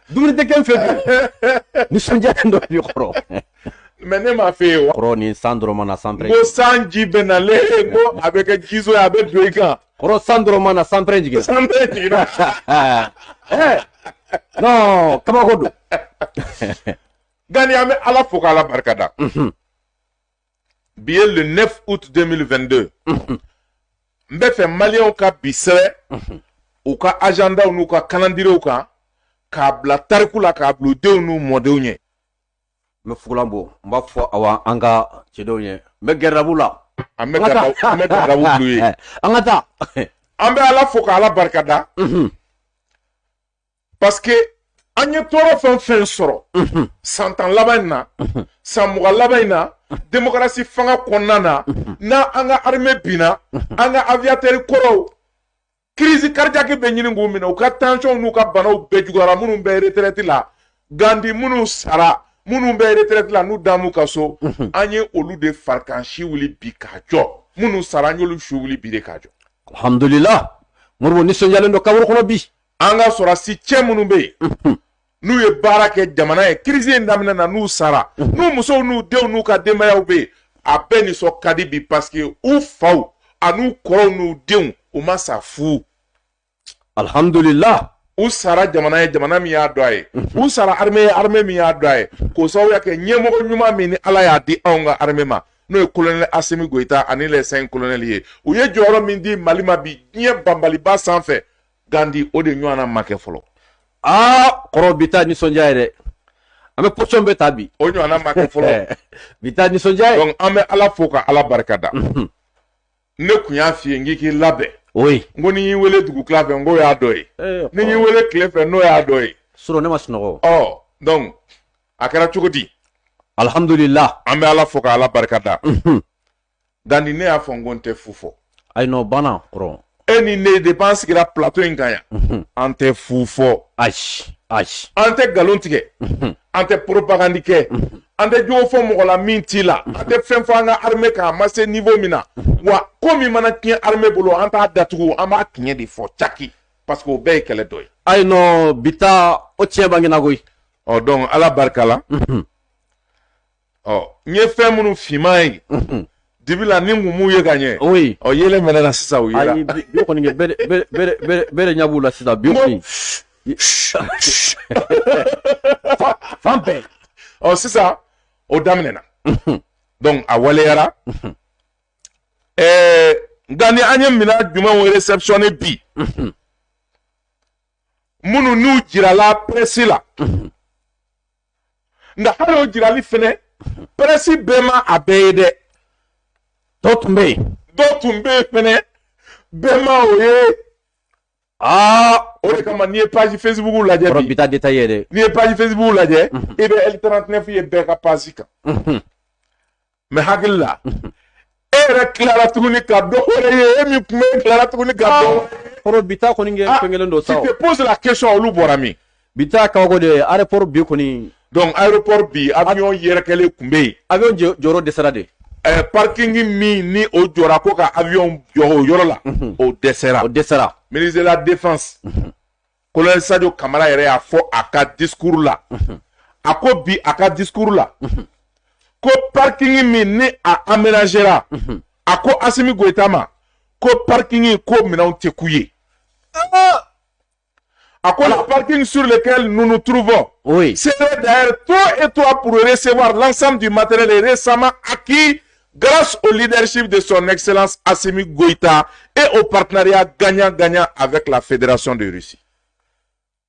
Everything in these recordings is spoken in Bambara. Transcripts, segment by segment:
dumuni tɛ kɛ n fɛ bi nisɔndiya dɔ bi kɔrɔ mais ne m'a fɛ yen wa kɔrɔ ni san dɔrɔn mana san pɛrɛn ko san ji bɛ nalen ko a bɛ kɛ jiso ye a bɛ don i kan kɔrɔ san dɔrɔn mana san pɛrɛn jiginna san pɛrɛn jiginna non kabako don Gani an bɛ Ala fo k'Ala barikada bi ye le 9 août 2022 n bɛ fɛ maliyɛnw ka bi sɛbɛ u ka agendaw n'u ka calendrier kan k'a bila tariku la k'a bila u denw n'u mɔdenw ɲɛ n bɛ fugulan bɔ n b'a fɔ awa an ka cɛdenw ye n bɛ gɛrɛdabu la an bɛ gɛrɛdabu bulu ye an ka taa an bɛ Ala fo k'Ala barikada parce que an ye tɔɔrɔ fɛn fɛn sɔrɔ san 10 laban in na san 20 laban in na démocratie fanga kɔnɔna na n'a an ka armée binna an ka aviateur kɔrɔw crise cardiaque bɛ ɲini k'u minɛ u ka tension n'u ka banaw bɛɛ juguyara minnu bɛ retraite la Gandi minnu sara minnu bɛ retraite la n'u damu ka so an ye olu de farikan si wuli bi k'a jɔ minnu sara an y'olu si wuli bi de k'a jɔ alhamdulillah Moribo nisɔndiyalen don kaburu kɔnɔ bi an ka sɔrɔdasi cɛ minnu bɛ yen n'u ye baara kɛ jamana ye crise in daminɛ na n'u sara n'u musow n'u denw n'u ka denbayaw bɛ yen a bɛɛ nisɔn ka di bi parce que u faw an'u kɔrɔw n'u denw u ma sa fu alhamdulillah u sara jamana ye jamana min y'a dɔn a ye u sara armée ye armée min y'a dɔn a ye k'o sababuya kɛ ɲɛmɔgɔ ɲuman min ni Ala y'a di anw ka armée ma n'o ye colonel Asimi Goïta ani les 5 colonels ye u ye jɔyɔrɔ min di Mali ma bi diɲɛ banbaliba sanfɛ Gandi o de ɲɔgɔnna ma kɛ fɔlɔ kɔrɔ bi taa nisɔndiya ye dɛ an bɛ position bɛ ta bi o ɲɔgɔnna ma kɛ fɔlɔ bi taa nisɔndiya ye donc an bɛ Ala fo ka Ala barikada ne kun y'a f'i ye n k'i k'i labɛn oui n ko ni y'i wele dugu tila fɛ n ko y'a dɔ ye ni y'i wele tile fɛ n'o y'a dɔ ye surɔ ne ma sunɔgɔ donc a kɛra cogo di alhamdulillah an bɛ Ala fo ka Ala barikada Gandi ne y'a fɔ n ko n tɛ fu fɔ ayi nɔ banna kɔrɔ e ni ne depuis an sigira plateau in kan yan an tɛ fu fɔ ayi an tɛ nkalon tigɛ an tɛ propagande kɛ an tɛ jogo fɔ mɔgɔ la min t'i la an tɛ fɛn fɔ an ka armée kan a ma se niveau min na wa ko min mana tiɲɛ armée bolo an t'a datugu an b'a tiɲɛ de fɔ caki parce que o bɛɛ ye kɛlɛ dɔ ye ayi nɔ bi taa o tiɲɛ bangena koyi donc Ala barika la n ye fɛn minnu finman ye dibi la ni n kun m'u ye ka ɲɛ oui yelen mɛnɛ na sisan u yera ayi bi kɔni kɛ bɛɛ de ɲɛ b'u la sisan bi kɔni fan bɛɛ sisan o daminɛna donc a waleyara nka ni an ye minɛn jumɛnw réceptionné bi minnu n'u jirala presse la nka hali o jirali fɛnɛ presse bɛɛ ma a bɛɛ ye dɛ dɔw tun bɛ yen fɛnɛ bɛɛ ma o ye o de kama n'i ye page Facebook lajɛ bi bi taa détail ye dɛ n'i ye page Facebook lajɛ i bɛ L39 ye bɛɛ ka page kan mais hakili la e yɛrɛ tilara tuguni ka dɔ wɛrɛ ye e min tun bɛ tilara tuguni ka dɔ kɔrɔ bi taa kɔni kɛ fɛn kelen don sa tu te poses la question olu bɔra min bi taa kabako de aéroport bi kɔni donc aéroport bi avion yɛrɛkɛlen tun bɛ yen avion jɔyɔrɔ dɛsɛra de parking min ni o jɔra ko ka avion jɔ o yɔrɔ la o dɛsɛra ministre de la défense colonel Sadio Kamara yɛrɛ y'a fɔ a ka discours la a ko bi a ka discours la ko parking min ni a aménagera a ko Asimi Goïta ma ko parking ko minɛnw tɛ k'u ye a ko la parking sur lequel nous nous trouvons serait d'ailleurs trop étroit pour recevoir l'ensemble du matériel et récemment acquis grâce au leadership de son excellence Assimi Goïta et au partenariat gagnant-gagnant avec la Fédération de Russie.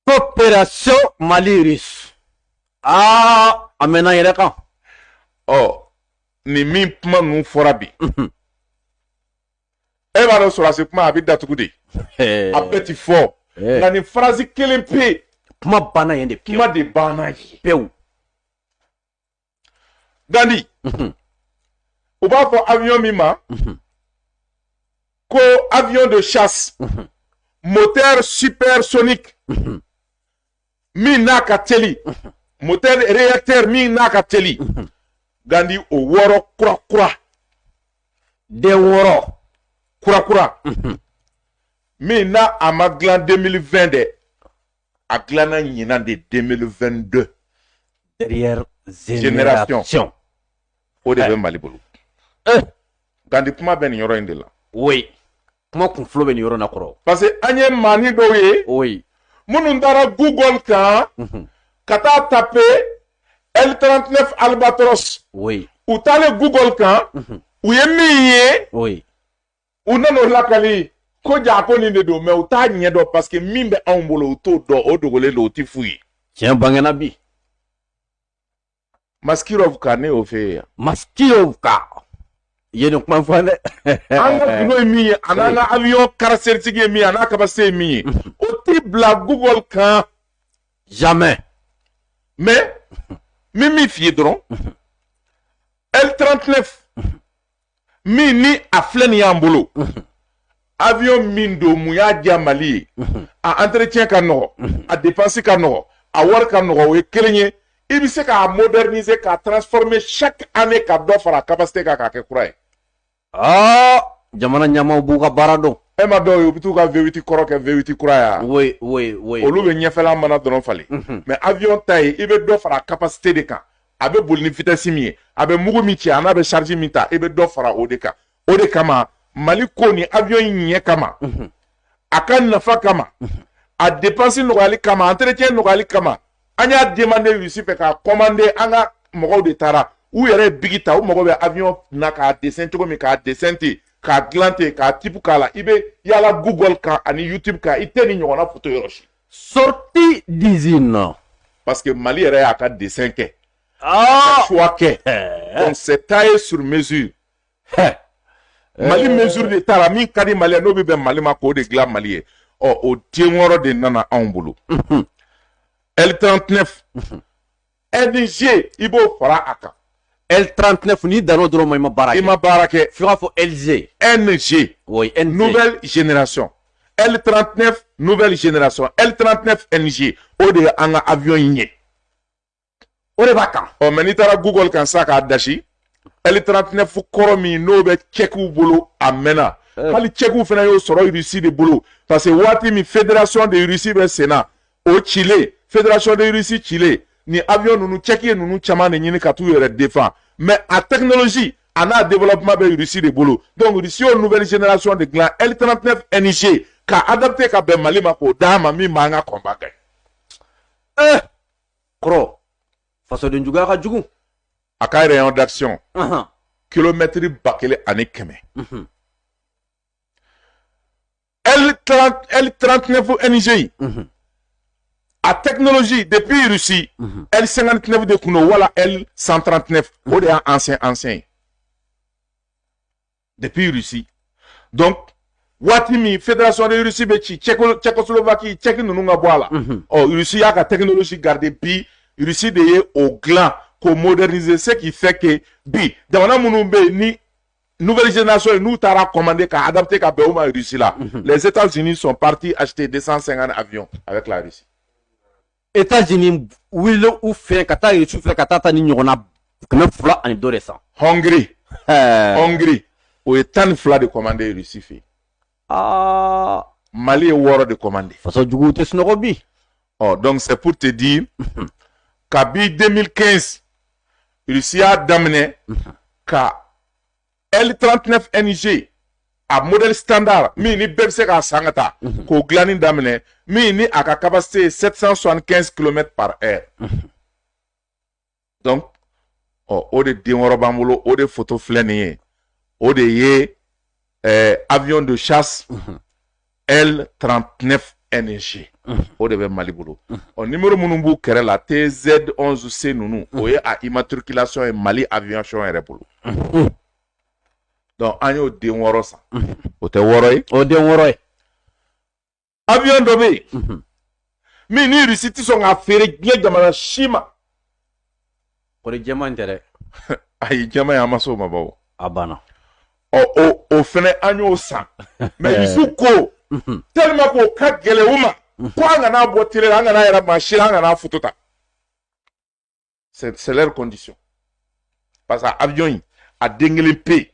Coopération Mali-Russe. Amena yɛrɛ kan. Ni min kuma ninnu fɔra bi. E b'a dɔn sɔrɔdasi kuma a bɛ datugu de. A bɛɛ ti fɔ. Nka nin phrase kelen pe. Kuma banna yen de. Kuma de banna yen. Pewu. Gandi. U b'a fɔ avion min ma ko avion de chasse moteur supersonique min n'a ka teli moteur réacteur min n'a ka teli Gandi o wɔɔrɔ kura den wɔɔrɔ kura min n'a a ma dilan 2020 dɛ a dilanna ɲinan de 2022 derrière génération o de bɛ Mali bolo Gandi kuma bɛ nin yɔrɔ in de la oui kuma kun flo bɛ nin yɔrɔ na kɔrɔ parce que an ye maani dɔw ye oui minnu taara Google kan ka taa taper L39 Albatros oui u taalen Google kan u ye min ye oui u nana o lakali ko ja ko nin de don mais u t'a ɲɛ dɔn parce que min bɛ anw bolo u t'o dɔn o dogolen don u ti fu ye tiɲɛ bangena bi Maskirov ka ne y'o fɛ yen Maskirov ka ye nin kuma fɔ dɛ an ka kilo ye min ye a n'an ka avion caractéristique ye min ye a n'a capacité ye min ye o ti bila Google kan jamais mais min f'i ye dɔrɔn L39 min ni a filɛ nin y'an bolo avion min don mun y'a diya Mali ye a entretien ka nɔgɔ a dépense ka nɔgɔ a wari ka nɔgɔ o ye kelen ye i bɛ se k'a moderniser k'a transformer chaque année ka dɔ fara capacité kan k'a kɛ kura ye jamana ɲɛmaaw b'u ka baara dɔn e ma dɔw ye u bɛ t'u ka V8 kɔrɔ kɛ V8 kura ya oui olu bɛ ɲɛfɛla mana dɔrɔn falen mais avion ta ye i bɛ dɔ fara capacité de kan a bɛ boli ni vitesse min ye a bɛ mugu min ci a n'a bɛ charge min ta i bɛ dɔ fara o de kan o de kama Mali ko ni avion in ɲɛ kama a ka nafa kama a dépense nɔgɔyali kama entretien nɔgɔyali kama an y'a demander Russie fɛ k'a commander an ka mɔgɔw de taara u yɛrɛ ye bigi ta u mago bɛ avion na k'a dessin cogo min k'a dessin ten k'a dilan ten k'a type k'a la i bɛ yala Google kan ani YouTube kan i tɛ nin ɲɔgɔnna photo yɔrɔ si sortie d'usine parce que Mali yɛrɛ y'a ka dessin kɛ ka choix kɛ donc c'est taillé sur mesure Mali mesure de taara min ka di Mali n'o bɛ bɛn Mali ma k'o de dilan Mali ye o den wɔɔrɔ de nana anw bolo L39 NG i b'o fara a kan L39 ni dan'o dɔrɔn ma i ma baara kɛ i ma baara kɛ f'i k'a fɔ LG NG oui NG nouvelle génération L39 nouvelle génération L39 NG o de ye an ka avion in ye o de b'a kan mais n'i taara Google kan sa k'a dasi L39 kɔrɔ min n'o bɛ Tchèquew bolo a mɛnna hali Tchèquew fana y'o sɔrɔ Russie de bolo parce que waati min fédération de Russie bɛ sen na o cilen fédération de Russie cilen ni avion ninnu Tchèque ye ninnu caman de ɲini ka t'u yɛrɛ défend mais a technologie a n'a développement bɛ Russie de bolo donc Russie y'o nouvelle génération de dilan L39 NG ka adapté ka bɛn Mali ma k'o d'a ma min b'an ka combat kɛ kɔrɔ fasoden juguya ka jugu a ka rayon d'action kilomètre 1,100 L39 NG a technologie depuis Russie L59 de kun don wala L139 o de y'a ancien depuis Russie donc waati min fédération de Russie bɛ ci Tchécoslovaquie Tchèque ninnu ka bɔ a la Russie y'a ka technologie garder bi Russie de ye o dilan k'o moderniser ce qui fait que bi jamana minnu bɛ yen ni nouvelle génération n'u taara commander k'a adapter ka bɛn o ma Russie la les États-Unis sont partis acheter 250 avions avec la Russie États-Unis wili u fɛ ka taa Russie fɛ ka taa ta ni ɲɔgɔnna 200 ani dɔ de san Hongrie o ye 12 de commander Russie fɛ Mali ye 6 de commander faso jugu tɛ sunɔgɔ bi donc c'est pour te dire kabi 2015 Russie y'a daminɛ ka L39 NG a modèle standard min ni bɛɛ bɛ se k'a san ka taa k'o dilanni daminɛ min ni a ka capacité ye 775 km/h donc o de den wɔɔrɔ b'an bolo o de photo filɛ nin ye o de ye avion de chasse L39 NG o de bɛ Mali bolo numéro minnu b'u kɛrɛ la TZ11C ninnu o ye a immatriculation ye Mali aviation yɛrɛ bolo donc an y'o den wɔɔrɔ san o tɛ wɔɔrɔ ye o den wɔɔrɔ ye avion dɔ bɛ yen min ni Russie tɛ sɔn k'a feere diɲɛ jamana si ma o de jɛman tɛ dɛ ayi jɛman ye an ma se o ma bawo a banna o fɛnɛ an y'o san mais Russie ko tellement k'o ka gɛlɛn u ma ko an kana bɔ télé la an kana yɛrɛ mansin an kana photo ta c'est leur condition parce que avion in a den kelen pe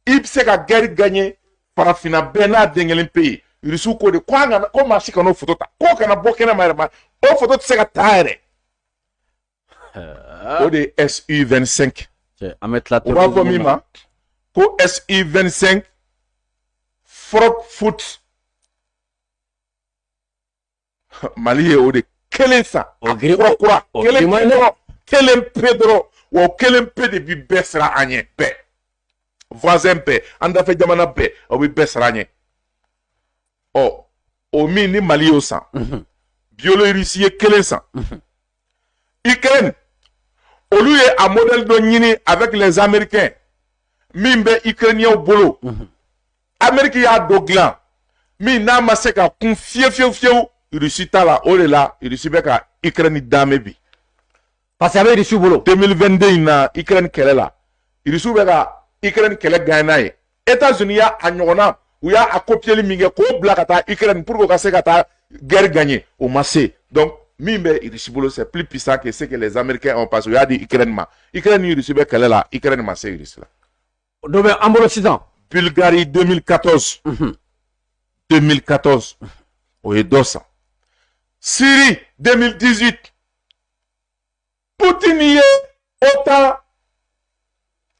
i bɛ se ka guerre gagner farafinna bɛɛ n'a den kelen pe Russe ko de ko maa si kana o photo ta ko kana bɔ kɛnɛma yɛrɛ ma o photo tɛ se ka ta yɛrɛ o de ye SU25 an bɛ tila u b'a fɔ min ma ko SU25 Frankfurt Mali ye o de kelen san kura kelen pe dɔrɔn wa kelen pe de bi bɛɛ siran an ɲɛ bɛɛ voisin bɛɛ an dafɛ jamana bɛɛ o bi bɛɛ siran an ɲɛ ɔ o min ni Mali y'o san Biélorussie ye kelen san Ukraine olu ye a modèle dɔ ɲini avec les Américains min bɛ Ukrainiens bolo Amérique y'a dɔ dilan min n'a ma se ka kun fiyewu Russie ta la o de la Russie bɛ ka Ukraine dame bi parce que a bɛ Russie bolo 2022 in na Ukraine kɛlɛ la Russie bɛ ka Ukraine kɛlɛ gagner n'a ye États-Unis y'a a ɲɔgɔnna u y'a a copier min kɛ k'o bila ka taa Ukraine pour que o ka se ka taa guerre gagner o ma se donc min bɛ Russie bolo c'est plus puissant que ce que les Américains ont parce que u y'a di Ukraine ma Ukraine ni Russie bɛ kɛlɛ la Ukraine ma se Russie la. dɔ bɛ an bolo sisan. Bulgarie 2014 2014 o ye dɔ san. Syrie 2018 Poutine ye OTAN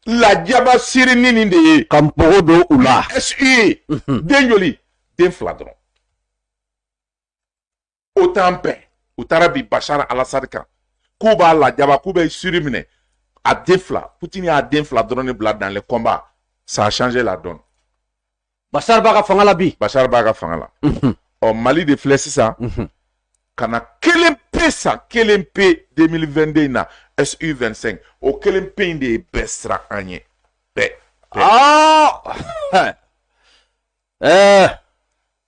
lajaba Syrie ni de ye ka npogo don u la SU ye den joli den fila dɔrɔn OTAN bɛɛ u taara bi Bachar al-Assad kan k'u b'a lajaba k'u bɛ Syrie minɛ a den fila Poutine y'a den fila dɔrɔn de bila dans les combats ça a changé la donne. Bachar b'a ka fanga la bi. Bachar b'a ka fanga la ɔ Mali de filɛ sisan kana kelen pe san kelen pe 2022 na SU25 o kelen pe in de ye bɛɛ siran an ɲɛ bɛɛ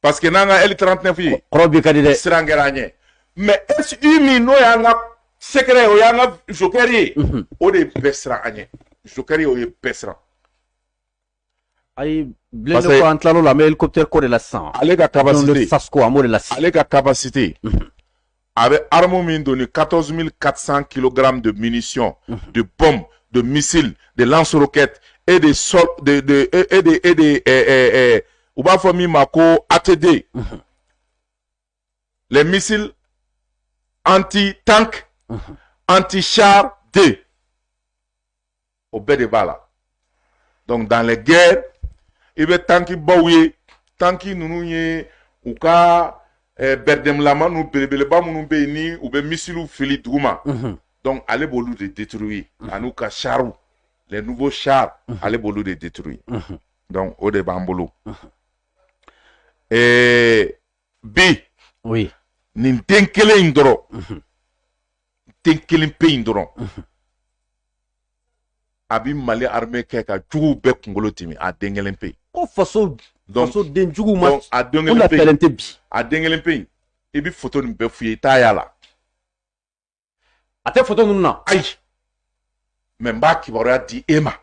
parce que n'an ka L39 ye kɔrɔ bi ka di dɛ siran kɛra an ɲɛ mais SU min n'o y'an ka secret o y'an ka joker ye o de ye bɛɛ siran an ɲɛ joker ye o ye bɛɛ siran ayi bilen ko an tilal'o la an bɛ hélicoptère ko de la sisan ale ka capacité Sasco an b'o de la sisan ale ka capacité a bɛ arme min don ni 14 400 kg de munitions de bombes de missiles de lance-roquettes et de u b'a fɔ min ma ko ATD les missiles anti-tank anti-char D o bɛɛ de b'a la donc dans les guerres i bɛ tanki baw ye tanki ninnu ye u ka bɛrɛdɛmulama ninnu belebeleba minnu bɛ yen ni u bɛ missiliw fili duguma donc ale b'olu de détruire an'u ka chars les nouveaux chars ale b'olu de détruire donc o de b'an bolo bi nin den kelen in dɔrɔn den kelen pe in dɔrɔn a bi Mali armée kɛ ka juguw bɛɛ kunkolo timi a den kelen pe ko faso den juguw ma a den kelen pe a den kelen pe i bi photo nin bɛɛ f'u ye i t'a y'a la a tɛ photo ninnu na ayi mais n b'a kibaruya di e ma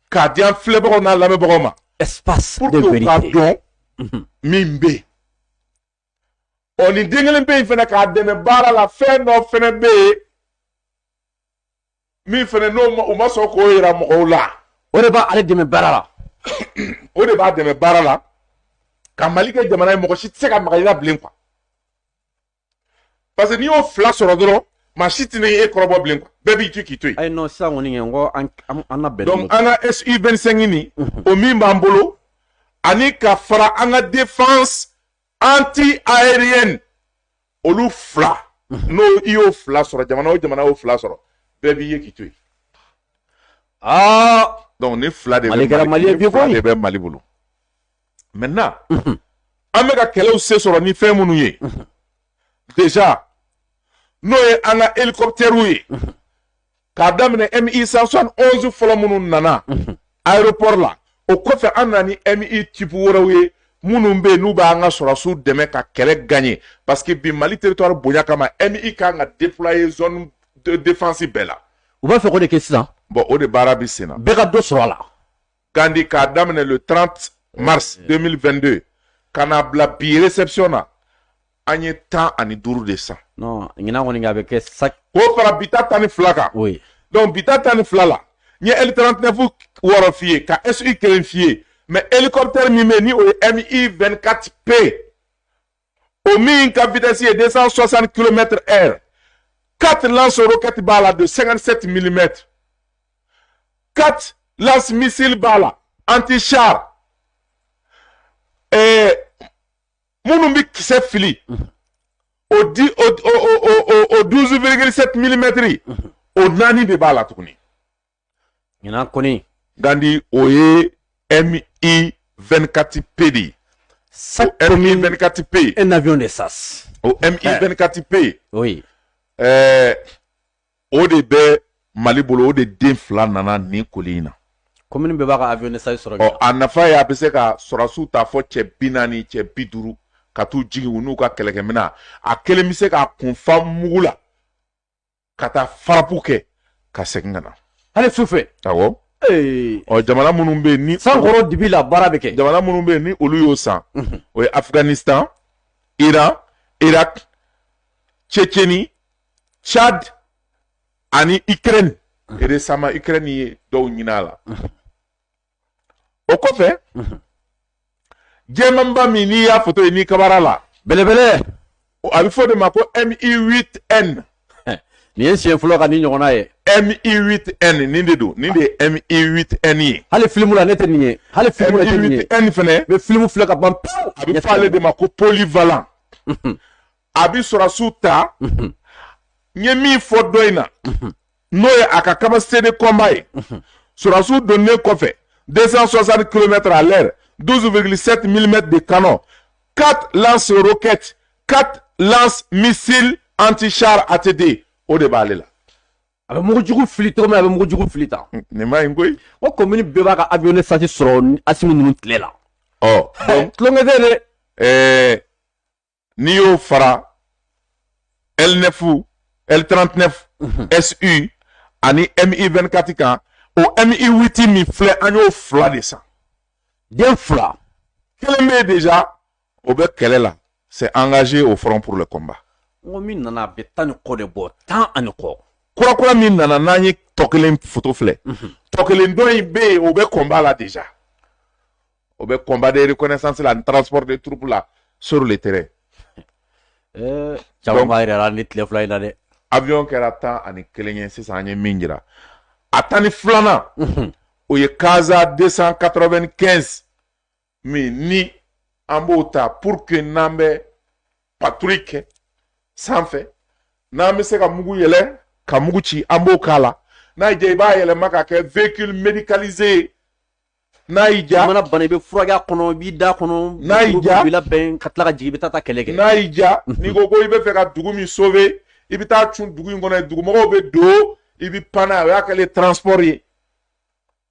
k'a di an filɛbagaw n'a lamɛnbagaw ma espace pour de que u ka vérité dɔn min bɛ yen ɔ nin den kelen pe in fɛnɛ k'a dɛmɛ baara la fɛn dɔ fɛnɛ bɛ yen min fɛnɛ n'o u ma sɔn k'o yira mɔgɔw la o de b'ale dɛmɛ baara la o de b'a dɛmɛ baara la ka Mali kɛ jamana ye mɔgɔ si tɛ se ka maga i la bilen quoi parce que n'i y'o fila sɔrɔ dɔrɔn maa si tɛ e kɔrɔbɔ bilen quoi bɛɛ b'i to k'i to yen. ayi non sisan kɔni n ko an na bɛn donc an ka SU25 nin o min b'an bolo ani ka fara an ka défense anti aérienne olu fila n'o i y'o fila sɔrɔ jamana o jamana y'o fila sɔrɔ bɛɛ b'i ye k'i to yen. donc ni fila de bɛ Mali bolo maintenant an bɛ ka kɛlɛw se sɔrɔ ni fɛn minnu ye déjà n'o ye an ka hélicoptères ye k'a daminɛ Mi-171 fɔlɔ minnu nana aéroport la o kɔfɛ an nana ni Mi type wɛrɛw ye minnu bɛ yen n'u b'an ka sɔrɔsiw dɛmɛ ka kɛlɛ gagner parce que bi Mali territoire bonya kama Mi kan ka déployer zone de défense bɛɛ la. u b'a fɛ k'o de kɛ sisan. bon o de baara bi sen na. bɛɛ ka dɔ sɔrɔ a la. Gandhi k'a daminɛ le 30 mars 2022 ka n'a bila bi réception na an ye 15 de san. non ɲinan kɔni a bɛ kɛ sa. k'o fara bi ta 12 kan. oui. donc bi ta 12 la n ye L39 wɔɔrɔ f'i ye ka SU 1 f'i ye mais hélicoptère mi ni o Mi-24P au min ka vitesse est 260 km/h 4 lance-roquettes bala de 57 mm 4 lance-missiles bala anti-char et minnu bi kisɛ fili o 12,7 mm o naani de b'a la tuguni ɲinan kɔni gandi o ye Mi-24P de ye o Mi-24P un avion de SAS o Mi-24P oui o de bɛ Mali bolo o de den fila nana nin koli in na commune bɛɛ b'a ka avion de SAS sɔrɔ a nafa ye a bɛ se ka sɔrɔsiw ta fɔ cɛ 40 cɛ 50 ka t'u jigi u n'u ka kɛlɛkɛminɛn a kelen bɛ se k'a kunfa mugu la ka taa farapu kɛ ka segin ka na hali sufɛ awɔ jamana minnu bɛ yen ni sankɔrɔ dibi la baara bɛ kɛ jamana minnu bɛ yen ni olu y'o san o ye Afghanistan Iran Irak Tchétchénie Tchad ani Ukraine récemment Ukraine ye dɔw ɲin'a la o kɔfɛ jɛmanba min n'i y'a foto ye n'i kabara la belebele a bɛ fɔ de ma ko Mi-8N nin ye siɲɛ fɔlɔ ka ni ɲɔgɔnna ye Mi-8N nin de don nin de ye Mi-8N ye hali filimu la ne tɛ nin ye hali filimu la ne tɛ nin ye Mi-8N fɛnɛ bɛ filimu filɛ ka ban pewu a bɛ fɔ ale de ma ko polyvalent a bɛ sɔrɔsiw ta n ye min fɔ dɔ in na n'o ye a ka capacité de combat ye sɔrɔsiw donnen kɔfɛ 260 km/h 12,7 mm de canon 4 lance-roquettes 4 lance-missiles anti-char ATD o de b'ale la a bɛ mugujugu fili cogo min a bɛ mugujugu fili tan nin ma ɲi koyi o commune bɛɛ b'a ka avion de SAS sɔrɔ Asimu ninnu tile la tulonkɛ tɛ dɛ n'i y'o fara L9 L39 SU ani Mi-24 kan o Mi-8 min filɛ an y'o fila de san den fila kelen bɛ yen déjà o bɛ kɛlɛ la c'est engagé au front pour le combat n ko min nana a bɛ 10 ni kɔ de bɔ 10 ani kɔ kurakura min nana n'an ye tɔ kelen photo filɛ tɔ kelen dɔ in bɛ yen o bɛ combat la déjà o bɛ combat de reconnaissance la ni transport de troupes la sur le terrain caman b'a yɛrɛ la ni tile fila in na dɛ avion kɛra 11 ye sisan an ye min jira a 12nan o ye Casa 295 min ni an b'o ta pour que n'an bɛ patrouille kɛ sanfɛ n'an bɛ se ka mugu yɛlɛ ka mugu ci an b'o k'a la n'a y'i diya i b'a yɛlɛma ka kɛ véhicule médicalisé n'a y'i diya mana bana i bɛ furakɛ a kɔnɔ i b'i da kɔnɔ n'a y'i diya i bɛ labɛn ka tila ka jigin i bɛ taa kɛlɛ kɛ n'a y'i diya n'i ko i bɛ fɛ ka dugu min sauver i bɛ taa cun dugu in kɔnɔ yen dugumɔgɔw bɛ don i bɛ pan n'a ye o y'a kɛlen transport ye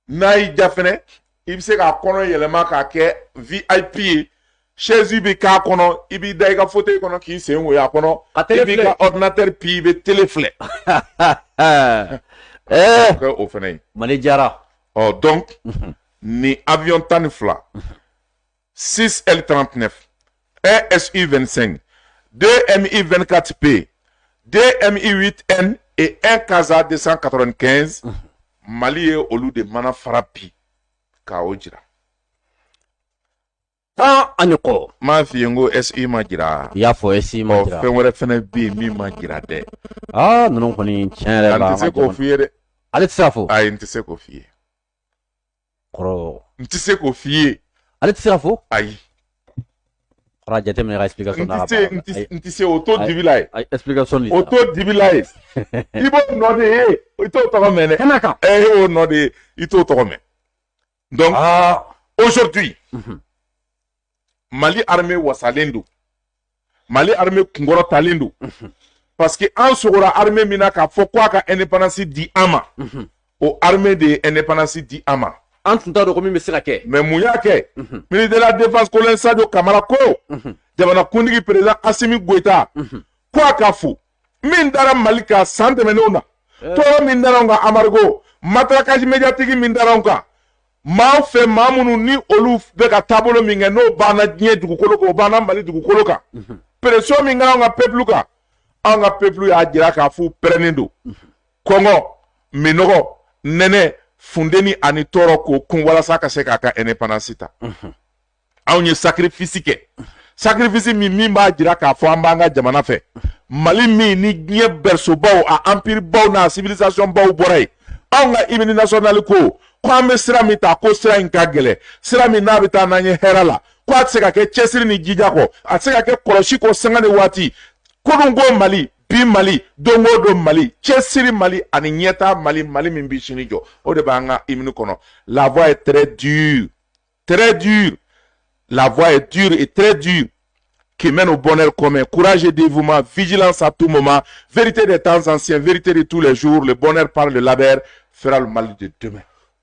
n'a y'i diya fɛnɛ i bɛ se k'a kɔnɔ yɛlɛma k'a kɛ VIP ye chaise bɛ k'a kɔnɔ i b'i da i ka fauteuil kɔnɔ k'i sen woyo a kɔnɔ i b'i ka ordinateur pi i bɛ télé filɛ kɛ o fɛnɛ ye Mali jara donc ni avion 12 6 L39 1 SU-25 2 Mi-24P 2 Mi-8N et 1 Casa 295 Mali ye olu de mana fara bi ka o jira 10 ani kɔ m'a f'i ye n ko SU ma jira i y'a fɔ SI ma jira fɛn wɛrɛ fɛnɛ bɛ yen min ma jira dɛ ninnu kɔni tiɲɛ yɛrɛ la an tɛ se k'o f'i ye dɛ ale tɛ se ka fɔ ayi n tɛ se k'o f'i ye kɔrɔ n tɛ se k'o f'i ye ale tɛ se ka fɔ ayi kɔrɔ jateminɛ ka explication n tɛ se o to dibi la ye explication o to dibi la ye i b'o nɔ de ye i t'o tɔgɔ mɛn dɛ kɛnɛ kan i y'o nɔ de ye i t'o tɔgɔ mɛn donc aujourd'hui Mali armée wasalen don Mali armée kunkɔrɔtalen don parce que an sogora armée min na k'a fɔ k'a ka indépendance di an ma o armée de ye indépendance di an ma an tun t'a dɔn ko min bɛ se ka kɛ mais mun y'a kɛ ministre de la défense colonel Sadio Kamara ko jamanakuntigi président Assimi Goïta ko a ka fo min dara Mali kan san tɛmɛnenw na tɔɔrɔ min dara anw kan embargo matraquage médiatique min dara anw kan maa fɛ maa minnu ni olu bɛ ka taabolo min kɛ n'o banna diɲɛ dugukolo kan o banna Mali dugukolo kan pression min kɛra anw ka peuple kan anw ka peuple y'a jira k'a fɔ u pɛrɛnnen don kɔngɔ minɔgɔ nɛnɛ fundeni ani tɔɔrɔ k'o kun walasa ka se k'a ka indépendance ta anw ye sacrifice kɛ sacrifice min b'a jira k'a fɔ an b'an ka jamana fɛ Mali min ni diɲɛ berceaubaw a empire baw n'a civilisation baw bɔra yen anw ka hymne national ko an bɛ sira min ta ko sira in ka gɛlɛn sira min n'a bɛ taa n'an ye hɛrɛ la ko a tɛ se ka kɛ cɛsiri ni jija kɔ a tɛ se ka kɛ kɔlɔsi kɔ sanga ni waati kunun ko Mali bi Mali don o don Mali cɛsiri Mali ani ɲɛtaa Mali min bi sini jɔ o de b'an ka hymne kɔnɔ la voie est très dure la voie est dure et très dure qui mène au bonheur commun. Courage et dévouement, vigilance à tout moment, vérité des temps anciens, vérité de tous les jours, le bonheur par le labeur fera le mal de demain.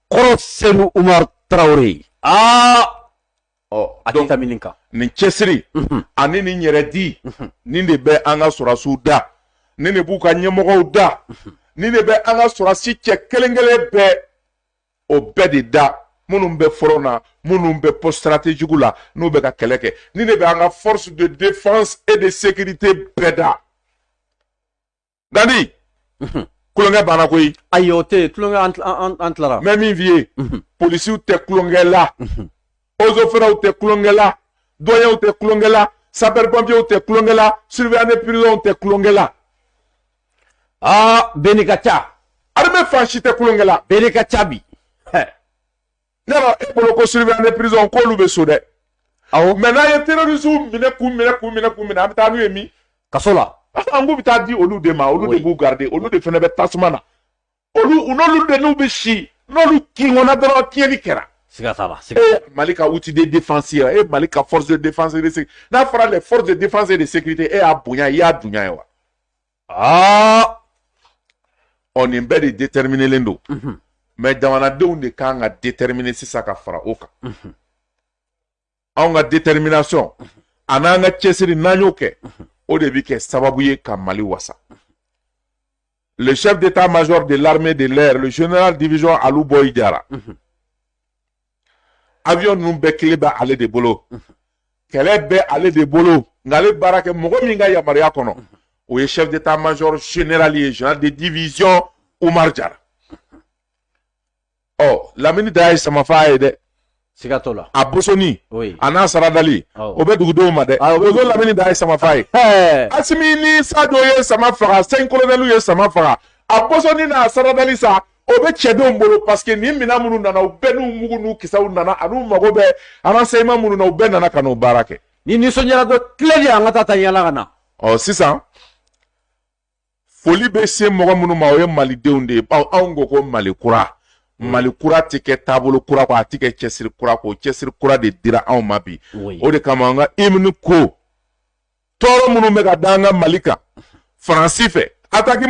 Koro Seydou Oumar Traoré. Oh, Adita Mininka. Nin cɛsiri ani nin yɛrɛ di nin de bɛ an ka sɔrɔsiw da nin de b'u ka ɲɛmɔgɔw da nin de bɛ an ka sɔrɔsi cɛ kelen-kelen bɛɛ o bɛɛ de da minnu bɛ front na minnu bɛ poste stratégique la n'u bɛ ka kɛlɛ kɛ nin de bɛ an ka force de défense et de sécurité bɛɛ da Dadi kulonkɛ banna koyi ayi o tɛ kulonkɛ an tilara mɛ min f'i ye policiw tɛ kulonkɛ la ozofɛrɛw tɛ kulonkɛ la doyɛnw tɛ kulonkɛ la sapeur pompiers tɛ kulonkɛ la surveillant de prison tɛ kulonkɛ la bɛɛ n'i ka ca armée fan si tɛ kulonkɛ la bɛɛ n'i ka ca bi yala e bolo ko surveillant de prison k'olu bɛ so dɛ awɔ mais n'an ye terroristes minɛ k'u minɛ an bɛ taa n'u ye min kaso la an k'u bɛ taa di olu de ma olu de b'u garder olu de fana bɛ tasuma na n'olu de n'u bɛ si n'olu kingɔnna dɔrɔn tiɲɛni kɛra siga t'a la Mali ka outil de défense Mali ka force de défense et de sécurité n'a fɔra les forces de défense et de sécurité y'a bonya i y'a dunya ye wa nin bɛɛ de déterminé don mais jamanadenw de kan ka déterminer sisan ka fara o kan anw ka détermination a n'an ka cɛsiri n'an y'o kɛ o de bi kɛ sababu ye ka Mali wasa le chef d'état-major de l'armée de l'air le général division Alou Boy Diarra avion ninnu bɛɛ kelen bɛ ale de bolo kɛlɛ bɛ ale de bolo nka ale baara kɛ mɔgɔ min ka yamaruya kɔnɔ o ye chef d'état-major général ye général de division Oumar Diarra Lamini da ye samafa a ye dɛ siga t'o la a bosoni a n'a saradali o bɛ dugudenw ma dɛ o Lamini da ye samafa ye Asimi ni Sadio ye sama faga 5 colonels ye sama faga a bosoni n'a saradali sa o bɛ cɛdenw bolo parce que nin minɛn minnu nana u bɛɛ n'u mugu n'u kisɛw nana an'u mago bɛ renseignement minnu na u bɛɛ nana ka n'o baara kɛ ni nisɔndiyara dɔ tile de an ka taa yala ka na sisan foli bɛ se mɔgɔ minnu ma o ye malidenw de ye anw ko ko Mali kura tɛ kɛ taabolo kura kɔ a tɛ kɛ cɛsiri kura kɔ cɛsiri kura de dira anw ma bi o de kama an ka hymne ko tɔɔrɔ minnu bɛ ka da an ka Mali kan Faransi fɛ attaque